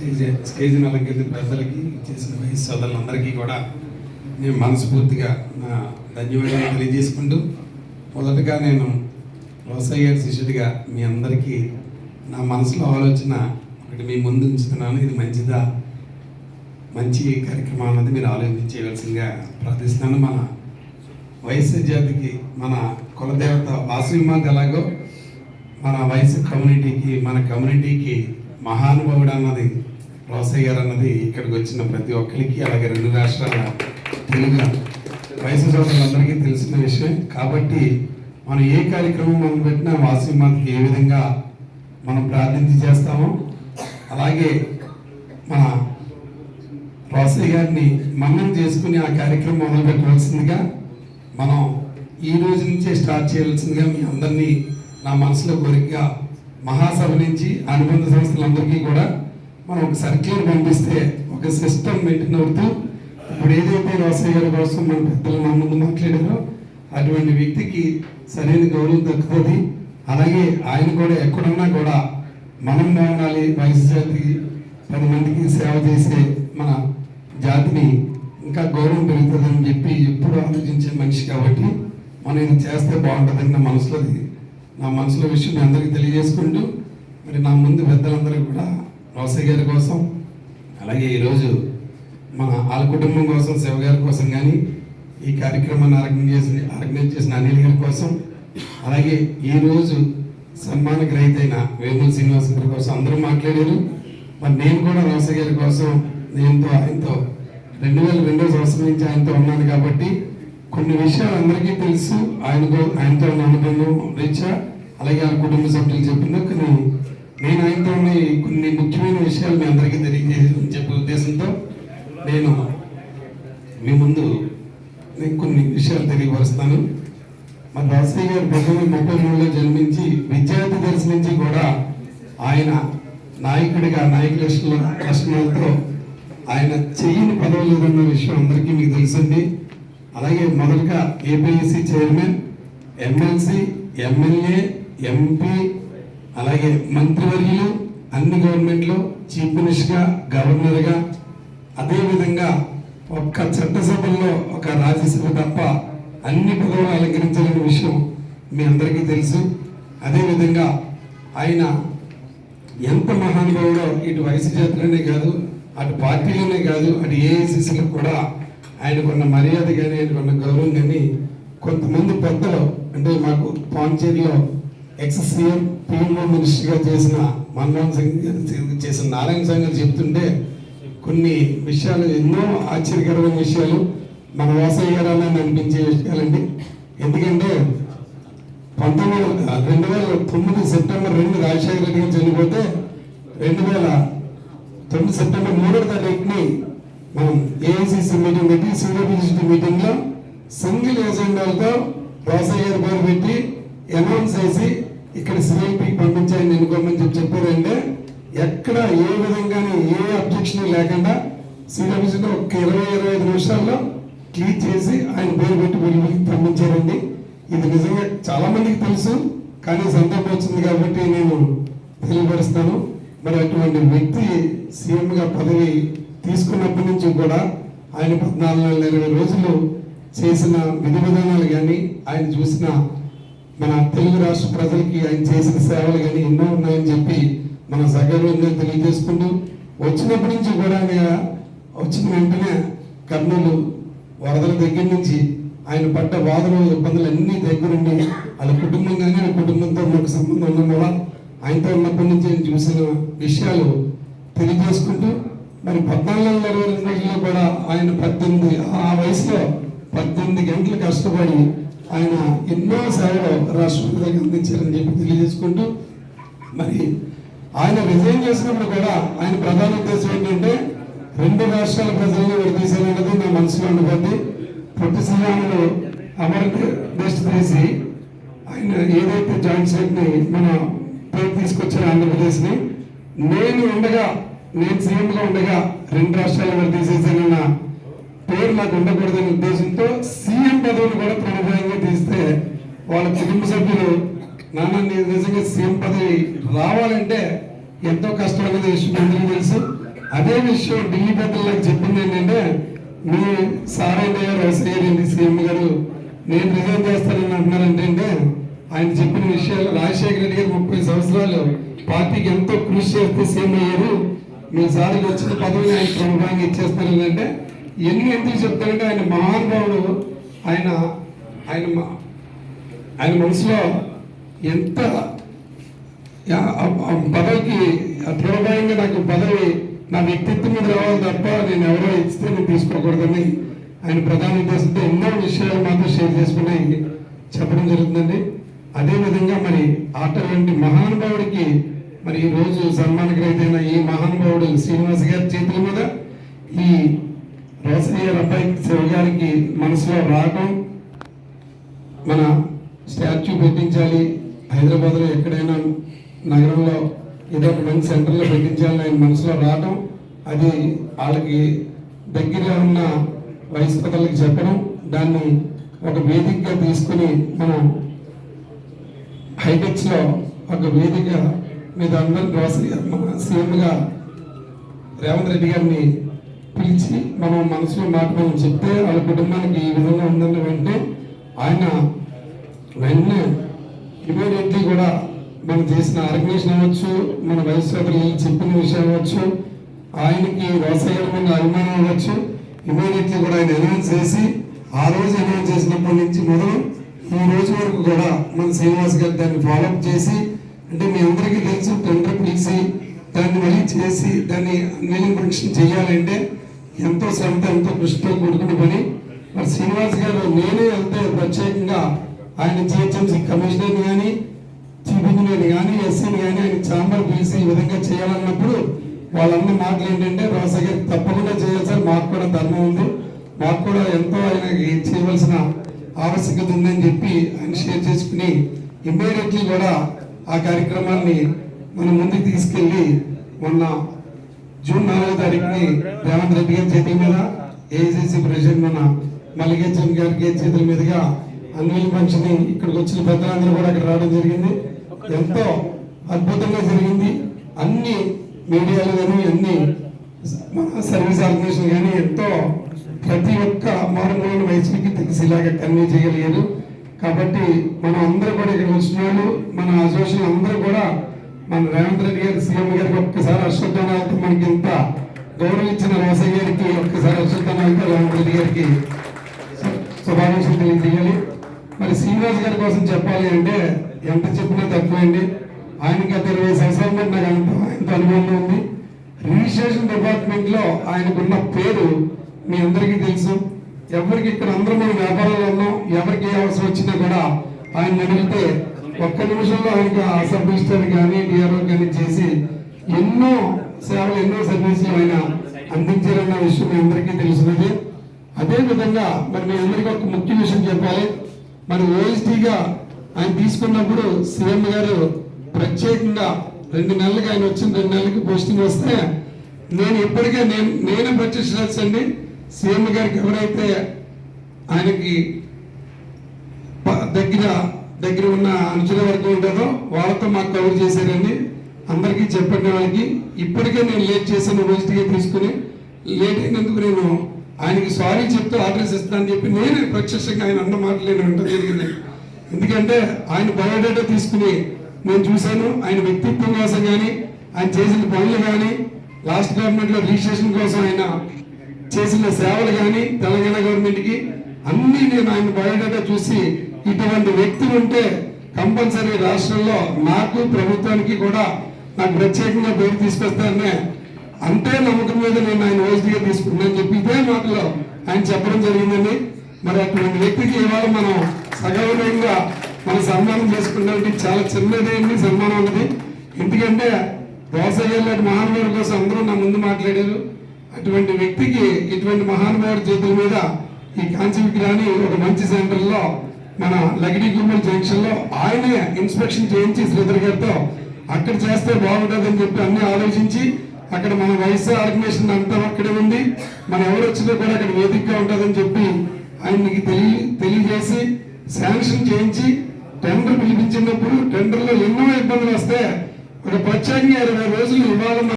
స్టేజ్ని అలంకరించిన పెద్దలకి చేసిన వయసు సోదరులందరికీ కూడా నేను మనస్ఫూర్తిగా నా ధన్యవాదాలు తెలియజేసుకుంటూ మొదటగా నేను రోసయ్య గారి శిష్యుడిగా మీ అందరికీ నా మనసులో ఆలోచన ఒకటి మీ ముందు ఉంచుతున్నాను. ఇది మంచి కార్యక్రమం అన్నది మీరు ఆలోచించవలసిందిగా ప్రార్థిస్తున్నాను. మన వయసు జాతికి మన కులదేవత వాసవిమాత ఎలాగో మన వయసు కమ్యూనిటీకి మన కమ్యూనిటీకి మహానుభావుడు అన్నది రోసయ్య గారు అన్నది ఇక్కడికి వచ్చిన ప్రతి ఒక్కరికి, అలాగే 2 రాష్ట్రాల తెలుగు వయసు సోదరులందరికీ తెలిసిన విషయం. కాబట్టి మనం ఏ కార్యక్రమం మనం పెట్టినా వాసవిమాతకి ఏ విధంగా మనం ప్రార్థించి చేస్తామో అలాగే మన రోసయ్య గారిని మనం చేసుకుని ఆ కార్యక్రమం మొదలు పెట్టవలసిందిగా మనం ఈ రోజు నుంచే స్టార్ట్ చేయవలసిందిగా మీ అందరినీ నా మనసులో కోరికగా మహాసభ నుంచి అనుబంధ సంస్థలందరికీ కూడా మనం ఒక సర్క్యులర్ పంపిస్తే ఒక సిస్టమ్ మెయింటైన్ అవుతూ ఇప్పుడు ఏదైతే రోసయ్య గారి కోసం మన పెద్దలు నా ముందు మాట్లాడారో అటువంటి వ్యక్తికి సరైన గౌరవం దక్కుతుంది. అలాగే ఆయన కూడా ఎక్కడున్నా కూడా మనం బాగుండాలి, వయసు జాతికి 10 మందికి సేవ చేసే మన జాతిని ఇంకా గౌరవం పెరుగుతుందని చెప్పి ఎప్పుడు ఆలోచించే మనిషి కాబట్టి మనం ఇది చేస్తే బాగుంటుందని నా మనసులో విషయం మీ అందరికీ తెలియజేసుకుంటూ మరి నా ముందు పెద్దలందరూ కూడా రోసయ్య గారి కోసం అలాగే ఈరోజు మన వాళ్ళ కుటుంబం కోసం శివ గారి కోసం కానీ ఈ కార్యక్రమాన్ని ఆర్గనైజ్ చేసిన అనిల్ గారి కోసం అలాగే ఈరోజు సన్మాన గ్రహీత అయిన వేమూరి శ్రీనివాస్ గారి కోసం అందరూ మాట్లాడారు. మరి నేను కూడా రోసయ్య గారి కోసం ఆయనతో 2002వ సంవత్సరం నుంచి ఆయనతో ఉన్నాను కాబట్టి కొన్ని విషయాలు అందరికీ తెలుసు. ఆయనతో ఉన్న అనుబంధం రీత్యా అలాగే ఆ కుటుంబ సభ్యులు చెప్పిన కానీ నేను ఆయనతో ఉన్న కొన్ని ముఖ్యమైన విషయాలు మీ అందరికీ చెప్పే ఉద్దేశంతో నేను మీ ముందు కొన్ని విషయాలు తెలియపరుస్తాను. మరి రోసయ్య గారు 1933లో జన్మించి విద్యార్థి దశ నుంచి కూడా ఆయన నాయకుడిగా నాయక లక్షణాలతో ఆయన చెయ్యని పదవి లేదన్న విషయం అందరికీ మీకు తెలుసండి. అలాగే మొదటగా APSC chairman, MLC, MLA, MP అలాగే మంత్రివర్యులు అన్ని గవర్నమెంట్లో చీఫ్ మినిస్టర్గా, గవర్నర్గా, అదేవిధంగా ఒక్క చట్టసభల్లో ఒక రాజ్యసభ తప్ప అన్ని పదవులు అలంకరించాలనే విషయం మీ అందరికీ తెలుసు. అదేవిధంగా ఆయన ఎంత మహానుభావుడో ఇటు వయసు జాతులనే కాదు, అటు పార్టీలోనే కాదు, అటు ఏఐసిసిలో కూడా ఆయనకున్న మర్యాద కానీ ఆయనకున్న గౌరవం కానీ కొంతమంది పెద్దలు అంటే మాకు పాండిచేరిలో ఎక్స్ సీఎం పిఎంఓ మినిస్టర్గా చేసిన మన్మోహన్ సింగ్ చేసిన నారాయణ స్వామి గారు చెప్తుంటే కొన్ని విషయాలు ఎన్నో ఆశ్చర్యకరమైన విషయాలు మన రోసయ్య గారు అనిపించే విషయాలండి. ఎందుకంటే 2009 సెప్టెంబర్ 2 రాజశేఖర రెడ్డి గారు చనిపోతే 2009 సెప్టెంబర్ 3వ తారీఖుని మనం ఏఐసిసి మీటింగ్ పెట్టి సిడబ్ల్యూసిటీ మీటింగ్లో సింగిల్ ఎజెండాలతో రోసయ్య గారి పేరు పెట్టి అనౌన్స్ చేసి ఇక్కడ సిఐపికి పంపించాయని ఎన్నుకోమని చెప్పారంటే ఎక్కడ ఏ విధంగానే ఏ అబ్జెక్షన్ లేకుండా సిడబ్ల్యూసిలో ఒక 20-25 నిమిషాల్లో క్లీన్ చేసి ఆయన పేరు పెట్టి పంపించారండి. ఇది నిజంగా చాలా మందికి తెలుసు కానీ సందర్భం వచ్చింది కాబట్టి నేను తెలియపరుస్తాను. మరి అటువంటి వ్యక్తి సీఎంగా పదవి తీసుకున్నప్పటి నుంచి కూడా ఆయన 14-20 రోజులు చేసిన విధి విధానాలు కానీ ఆయన చూసిన మన తెలుగు రాష్ట్ర ప్రజలకి ఆయన చేసిన సేవలు కానీ ఎన్నో ఉన్నాయని చెప్పి మన సగర్వంగా తెలియజేసుకుంటూ వచ్చినప్పటి నుంచి కూడా వచ్చిన వెంటనే కర్నూలు వరదల దగ్గర నుంచి ఆయన పడ్డ బాధలు ఇబ్బందులు అన్ని దగ్గరుండి వాళ్ళ కుటుంబం కానీ వాళ్ళ కుటుంబంతో మాకు సంబంధం ఉండడం వల్ల ఆయనతో ఉన్నప్పటి నుంచి ఆయన చూసిన విషయాలు తెలియజేసుకుంటూ మరి 14-20 రోజుల్లో కూడా ఆయన 18 ఆ వయసులో 18 గంటలు కష్టపడి ఆయన ఎన్నో సేవలు రాష్ట్రపతికి అందించారని చెప్పి తెలియజేసుకుంటూ మరి ఆయన రిజైన్ చేసినప్పుడు కూడా ఆయన ప్రధాన ఉద్దేశం ఏంటంటే 2 రాష్ట్రాల ప్రజలను విడదీశాలన్నది నా మనసులో ఉండిపోద్ది. పొట్టి శ్రీరాములు అమరదేశ్ చేసి ఆయన ఏదైతే జాయింట్ స్టేట్ని మన పేరు తీసుకొచ్చారో ఆంధ్రప్రదేశ్ని నేను సీఎంగా ఉండగా 2 రాష్ట్రాలు విడదీసేసానన్న పేరు నాకు ఉండకూడదనే ఉద్దేశంతో సీఎం పదవిని కూడా ప్రణాళికంగా తీస్తే వాళ్ళ కుటుంబ సభ్యులు నాన్న నిజంగా సీఎం పదవి రావాలంటే ఎంతో కష్టం అనేది విషయం అందరికీ తెలుసు. అదే విషయం ఢిల్లీ పెద్దలు నాకు చెప్పింది ఏంటంటే, మీ సారైన రోసయ్య సీఎం గారు నేను రిజైన్ చేస్తానని అంటున్నారంటే, ఆయన చెప్పిన విషయాలు రాజశేఖర రెడ్డి గారు 30 సంవత్సరాలు పార్టీకి ఎంతో కృషి చేస్తే సీఎం అయ్యారు, మీ సార్కి వచ్చిన పదవిని ఆయన ప్రముఖంగా ఇచ్చేస్తారు అంటే, ఎన్ని ఎందుకు చెప్తారంటే ఆయన మహానుభావుడు. ఆయన ఆయన ఆయన మనసులో ఎంత పదవికి దృఢభయంగా నాకు పదవి నా వ్యక్తిత్వం మీద రావాలి తప్ప నేను ఎవరో ఇస్తే నేను తీసుకోకూడదని ఆయన ప్రధాన ఉద్దేశంతో ఎన్నో విషయాలు మాతో షేర్ చేసుకుని చెప్పడం జరుగుతుందండి. అదేవిధంగా మరి అటువంటి మహానుభావుడికి మరి ఈ రోజు సన్మానగ్రహీతైన ఈ మహానుభావుడు శ్రీనివాస్ గారి చేతుల మీద ఈ రోసయ్య గారి అబ్బాయి శివ గారికి మనసులో రావటం, మన స్టాచ్యూ పెట్టించాలి, హైదరాబాద్లో ఎక్కడైనా నగరంలో ఏదో ఒక మంచి సెంటర్లో పెట్టించాలని ఆయన మనసులో రావటం, అది వాళ్ళకి దగ్గరగా ఉన్న వయసు పెద్దలకి చెప్పడం, దాన్ని ఒక వేదికగా తీసుకుని మనం హైటెక్స్లో ఒక వేదిక మీద అందరూ సీఎంగా రేవంత్ రెడ్డి గారిని పిలిచి మనం మనసులో మాట మనం చెప్తే వాళ్ళ కుటుంబానికి ఈ విధంగా ఉందని వెంటనే ఆయన వెంటనే ఇమీడియట్లీ కూడా మనం చేసిన ఆర్గనైజేషన్ అవ్వచ్చు, మన వయసు చెప్పిన విషయం అవ్వచ్చు, ఆయనకి రోసయ్య మీద అభిమానం అవ్వచ్చు, ఇమీడియట్లీ కూడా ఆయన అనౌన్స్ చేసి ఆ రోజు అనౌన్స్ చేసినప్పటి నుంచి మొదలు ఈ రోజు వరకు కూడా మన శ్రీనివాస్ గారు దాన్ని ఫాలోఅప్ చేసి, అంటే మీ అందరికీ తెలుసు టెండర్ పిలిచి దాన్ని మళ్ళీ చేసి దాన్ని అన్వీలింగ్ ఫంక్షన్ చేయాలంటే ఎంతో శ్రమతో ఎంతో కృషితో కూడుకున్న పని. మరి శ్రీనివాస్ గారు నేనే వెళ్తే ప్రత్యేకంగా ఆయన జిహెచ్ఎంసీ కమిషనర్ కానీ చీఫ్ ఇంజనీర్ కానీ ఎస్సీని కానీ ఆయన ఛాంబర్ పిలిచి ఈ విధంగా చేయాలన్నప్పుడు వాళ్ళన్న మాటలు ఏంటంటే, రోసయ్య గారికి తప్పకుండా చేయాలి సార్, మాకు కూడా ధర్మం ఉంది, మాకు కూడా ఎంతో ఆయనకి చేయవలసిన ఆవశ్యకత ఉందని చెప్పి ఆయన షేర్ చేసుకుని ఇమ్మీడియట్లీ కూడా ఆ కార్యక్రమాన్ని మనం ముందుకు తీసుకెళ్ళి మొన్న జూన్ 4వ తారీఖుని రేవంత్ రెడ్డి గారి చేతుల మీద ఏఐసిసి ప్రెసిడెంట్ మన మల్లికార్జున గారి చేతుల మీదుగా అన్వీలింగ్ ఫంక్షన్ ఇక్కడికి వచ్చిన పెద్దలందరూ కూడా అక్కడ రావడం జరిగింది. ఎంతో అద్భుతంగా జరిగింది. అన్ని మీడియాలు కానీ అన్ని మన సర్వీస్ ఆర్గనైజేషన్ కానీ ఎంతో ప్రతి ఒక్క మారుమూల వయసుకి తెలిసేలాగా కన్వే చేయగలిగారు. కాబట్టి మనం అందరూ కూడా ఇక్కడ వచ్చిన వాళ్ళు మన అసోసియేషన్ అందరూ కూడా మన రేవంత్ రెడ్డి గారి సీఎం గారికి ఒక్కసారి అశ్వత్థనాలతో మనకి ఇంత గౌరవం ఇచ్చిన రోసయ్య గారికి ఒక్కసారి అశ్వత్థనాలతో రేవంత్ రెడ్డి గారికి శుభాకాంక్షలు తెలియజేయాలి. మరి శ్రీనివాస్ గారి కోసం చెప్పాలి అంటే ఎంత చెప్పినా తక్కువండి. ఆయనకి గత 20 సంవత్సరాల మీద నాకు ఎంత అనుభవం ఉంది. రిజిస్ట్రేషన్ డిపార్ట్మెంట్ లో ఆయనకున్న పేరు మీ అందరికీ తెలుసు. ఎవరికి ఇక్కడ అందరూ మనం వ్యాపారంలో ఉన్నాం, ఎవరికి ఏ అవసరం వచ్చినా కూడా ఆయన అడిగితే ఒక్క నిమిషంలో ఆయనకి ఆ సబ్ రిజిస్టర్ కానీ డిఆర్ఓ కానీ చేసి ఎన్నో సేవలు ఎన్నో సర్వీసులు ఆయన అందించారన్న విషయం మీ అందరికీ తెలిసినది. అదే విధంగా మరి మీ అందరికీ ఒక ముఖ్య విషయం చెప్పాలి. మరి ఓఎస్టీగా ఆయన తీసుకున్నప్పుడు సీఎం గారు ప్రత్యేకంగా 2 నెలలకి ఆయన వచ్చిన 2 నెలలకి పోస్టింగ్ వస్తే నేను ఇప్పటికే నేనే ప్రత్యక్షండి సీఎం గారికి ఎవరైతే ఆయనకి దగ్గర ఉన్న అంచుల వరకు ఉంటుందో వాళ్ళతో మాకు కవర్ చేశారండి. అందరికీ చెప్పండి వాళ్ళకి. ఇప్పటికే నేను లేట్ చేశాను, ఓఎస్టీగా తీసుకుని లేట్ అయినందుకు నేను ఆయనకి సారీ చెప్తూ ఆర్డర్స్ ఇస్తానని చెప్పి నేనే ప్రత్యక్షంగా ఆయన అన్న మాటలు నేను వినడం జరిగింది. ఎందుకంటే ఆయన బయోడేటా తీసుకుని నేను చూశాను. ఆయన వ్యక్తిత్వం కోసం కానీ ఆయన చేసిన పనులు కానీ లాస్ట్ గవర్నమెంట్ లో రిజిస్ట్రేషన్ కోసం ఆయన చేసిన సేవలు కానీ తెలంగాణ గవర్నమెంట్ కి అన్ని నేను ఆయన బయోడేటా చూసి ఇటువంటి వ్యక్తులు ఉంటే కంపల్సరీ రాష్ట్రంలో నాకు ప్రభుత్వానికి కూడా నాకు ప్రత్యేకంగా పేరు తీసుకొస్తారనే అంతే నమ్మకం మీద నేను ఆయన ఓఎస్డీగా తీసుకుంటానని చెప్పి ఇదే మాటలో ఆయన చెప్పడం జరిగిందండి. మరి అటువంటి వ్యక్తికి ఇవాళ మనం సగౌరవంగా మన సన్మానం చేసుకుంటే చాలా చిన్నదేంటి సన్మానం అన్నది. ఎందుకంటే రోసయ్య లాంటి మహానుభావుల కోసం అందరూ నా ముందు మాట్లాడారు. అటువంటి వ్యక్తికి ఇటువంటి మహానుభావుడి చేతుల మీద ఈ కాంచి విగ్రహాన్ని ఒక మంచి సెంటర్లో మన లగిడి గుమ్మల్ జంక్షన్ లో ఆయనే ఇన్స్పెక్షన్ చేయించి శ్రీధర్ గారితో అక్కడ చేస్తే బాగుంటుందని చెప్పి అన్ని ఆలోచించి అక్కడ మన వయసు ఆర్గనైజేషన్ అంతా అక్కడే ఉంది, మనం ఎవరు వచ్చినా కూడా అక్కడ వేదికగా ఉంటుందని చెప్పి ఆయనకి తెలియజేసి శాంక్షన్ చేయించి టెండర్ పిలిపించినప్పుడు టెండర్లో ఎన్నో ఇబ్బందులు వస్తే ఒక ప్రత్యేకంగా 20 రోజులు ఇవ్వాలన్న